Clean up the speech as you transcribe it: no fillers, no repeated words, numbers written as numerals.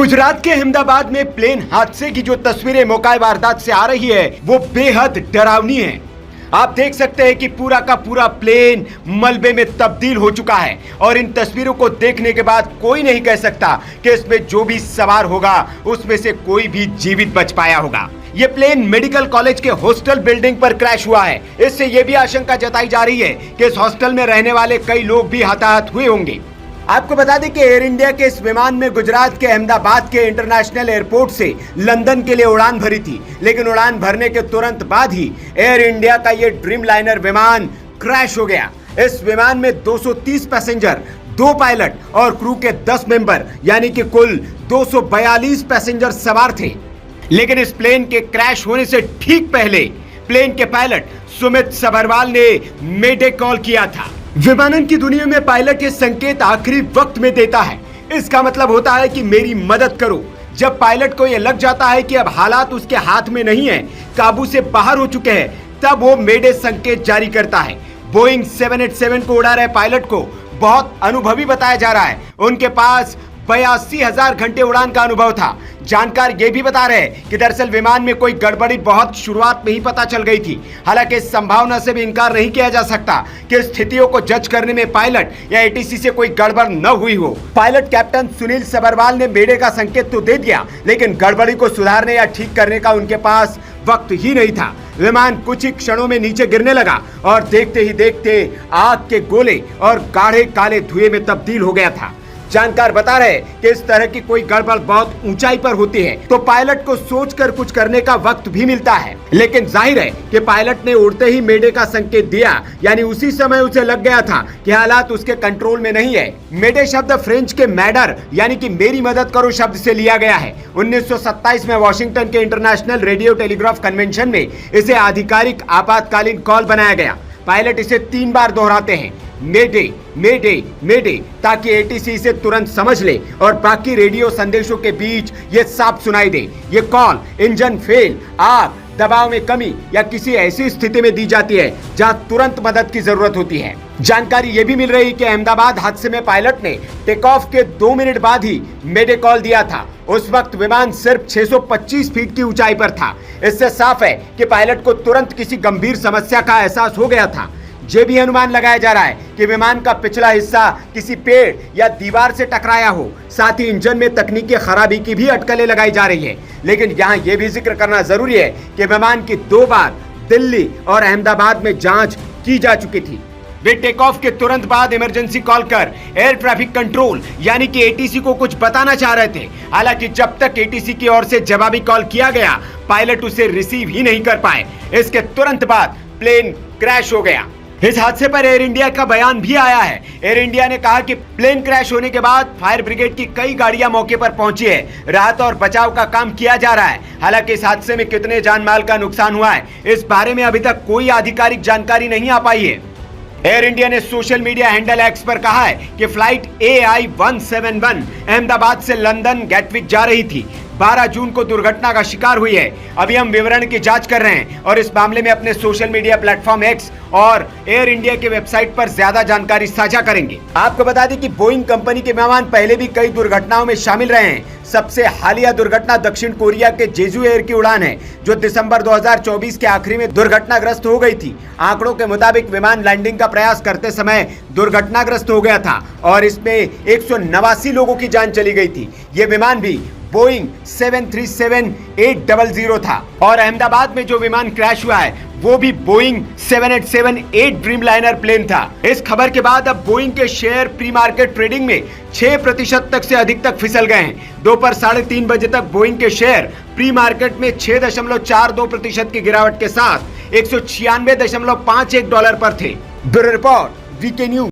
गुजरात के अहमदाबाद में प्लेन हादसे की जो तस्वीरें मौका वारदात से आ रही है वो बेहद डरावनी है। आप देख सकते हैं कि पूरा का पूरा प्लेन मलबे में तब्दील हो चुका है और इन तस्वीरों को देखने के बाद कोई नहीं कह सकता कि इसमें जो भी सवार होगा उसमें से कोई भी जीवित बच पाया होगा। ये प्लेन मेडिकल कॉलेज के हॉस्टल बिल्डिंग पर क्रैश हुआ है। इससे यह भी आशंका जताई जा रही है कि इस हॉस्टल में रहने वाले कई लोग भी हताहत हुए होंगे। आपको बता दें कि एयर इंडिया के इस विमान में गुजरात के अहमदाबाद के इंटरनेशनल एयरपोर्ट से लंदन के लिए उड़ान भरी थी, लेकिन उड़ान भरने के तुरंत बाद ही एयर इंडिया का ये ड्रीम लाइनर विमान क्रैश हो गया। इस विमान में 230 पैसेंजर, 2 पायलट और क्रू के 10 मेंबर यानी कि कुल 242 पैसेंजर सवार थे। लेकिन इस प्लेन के क्रैश होने से ठीक पहले प्लेन के पायलट सुमित सबरवाल ने मेडे कॉल किया था। विमानन की दुनिया में पायलट ये संकेत आखिरी वक्त में देता है। इसका मतलब होता है कि मेरी मदद करो। जब पायलट को यह लग जाता है कि अब हालात उसके हाथ में नहीं है, काबू से बाहर हो चुके हैं, तब वो मेडे संकेत जारी करता है। बोइंग 787 को उड़ा रहे पायलट को बहुत अनुभवी बताया जा रहा है। उनके पास 82,000 घंटे उड़ान का अनुभव था। जानकार ये भी बता रहे हैं कि दरअसल विमान में कोई गड़बड़ी बहुत शुरुआत में ही पता चल गई थी। हालांकि इस संभावना से भी इनकार नहीं किया जा सकता कि स्थितियों को जज करने में पायलट या एटीसी से कोई गड़बड़ न हुई हो। पायलट कैप्टन सुनील सबरवाल ने मेडे का संकेत तो दे दिया, लेकिन गड़बड़ी को सुधारने या ठीक करने का उनके पास वक्त ही नहीं था। विमान कुछ ही क्षणों में नीचे गिरने लगा और देखते ही देखते आग के गोले और गाढ़े काले धुएं में तब्दील हो गया था। जानकार बता रहे कि इस तरह की कोई गड़बड़ बहुत ऊंचाई पर होती है तो पायलट को सोचकर कुछ करने का वक्त भी मिलता है, लेकिन जाहिर है कि पायलट ने उड़ते ही मेडे का संकेत दिया, यानी उसी समय उसे लग गया था कि हालात उसके कंट्रोल में नहीं है। मेडे शब्द फ्रेंच के मैडर यानी कि मेरी मदद करो शब्द से लिया गया है। 1927 में वॉशिंगटन के इंटरनेशनल रेडियो टेलीग्राफ कन्वेंशन में इसे आधिकारिक आपातकालीन कॉल बनाया गया। पायलट इसे 3 बार दोहराते हैं, मेडे मेडे मेडे, ताकि एटीसी इसे तुरंत समझ ले और बाकी रेडियो संदेशों के बीच ये साफ सुनाई दे। ये कॉल इंजन फेल, आग, दबाव में कमी या किसी ऐसी स्थिति में दी जाती है जहां तुरंत मदद की जरूरत होती है। जानकारी ये भी मिल रही कि अहमदाबाद हादसे में पायलट ने टेक ऑफ के 2 मिनट बाद ही मेडे कॉल दिया था। उस वक्त विमान सिर्फ 625 फीट की ऊंचाई पर था। इससे साफ है कि पायलट को तुरंत किसी गंभीर समस्या का एहसास हो गया था। ये भी अनुमान लगाया जा रहा है कि विमान का पिछला हिस्सा किसी पेड़ या दीवार से टकराया हो। साथ ही इंजन में तकनीकी खराबी की भी अटकलें लगाई जा रही है। लेकिन यहाँ यह भी जिक्र करना जरूरी है कि विमान की 2 बार दिल्ली और अहमदाबाद में जांच की जा चुकी थी। वे टेक ऑफ के तुरंत बाद इमरजेंसी कॉल कर एयर ट्रैफिक कंट्रोल यानी कि एटीसी को कुछ बताना चाह रहे थे। हालांकि जब तक एटीसी की ओर से जवाबी कॉल किया गया, पायलट उसे रिसीव ही नहीं कर पाए। इसके तुरंत बाद प्लेन क्रैश हो गया। इस हादसे पर एयर इंडिया का बयान भी आया है। एयर इंडिया ने कहा कि प्लेन क्रैश होने के बाद फायर ब्रिगेड की कई गाड़ियां मौके पर पहुंची है। राहत और बचाव का काम किया जा रहा है। हालांकि इस हादसे में कितने जान माल का नुकसान हुआ है, इस बारे में अभी तक कोई आधिकारिक जानकारी नहीं आ पाई है। एयर इंडिया ने सोशल मीडिया हैंडल एक्स पर कहा है कि फ्लाइट AI-171 अहमदाबाद से लंदन गैटविक जा रही थी। 12 जून को दुर्घटना का शिकार हुई है। अभी हम विवरण की जांच कर रहे हैं और इस मामले में अपने सोशल मीडिया प्लेटफॉर्म एक्स और एयर इंडिया के वेबसाइट पर ज्यादा जानकारी साझा करेंगे। आपको बता दें कि बोइंग कंपनी के विमान पहले भी कई दुर्घटनाओं में शामिल रहे हैं। सबसे हालिया दुर्घटना दक्षिण कोरिया के जेजू एयर की उड़ान है, जो दिसंबर 2024 के आखिरी में दुर्घटनाग्रस्त हो गई थी। आंकड़ों के मुताबिक विमान लैंडिंग का प्रयास करते समय दुर्घटनाग्रस्त हो गया था और इसमें 189 लोगों की जान चली गई थी। ये विमान भी बोइंग 737-800 था और अहमदाबाद में जो विमान क्रैश हुआ है वो भी बोइंग 787-8 ड्रीम लाइनर प्लेन था। इस खबर के बाद अब बोइंग के शेयर प्री मार्केट ट्रेडिंग में 6% तक से अधिक तक फिसल गए हैं। दोपहर 3:30 बजे तक बोइंग के शेयर प्री मार्केट में 6.42% की गिरावट के साथ $196.51 पर थे। Bureau report, VK news.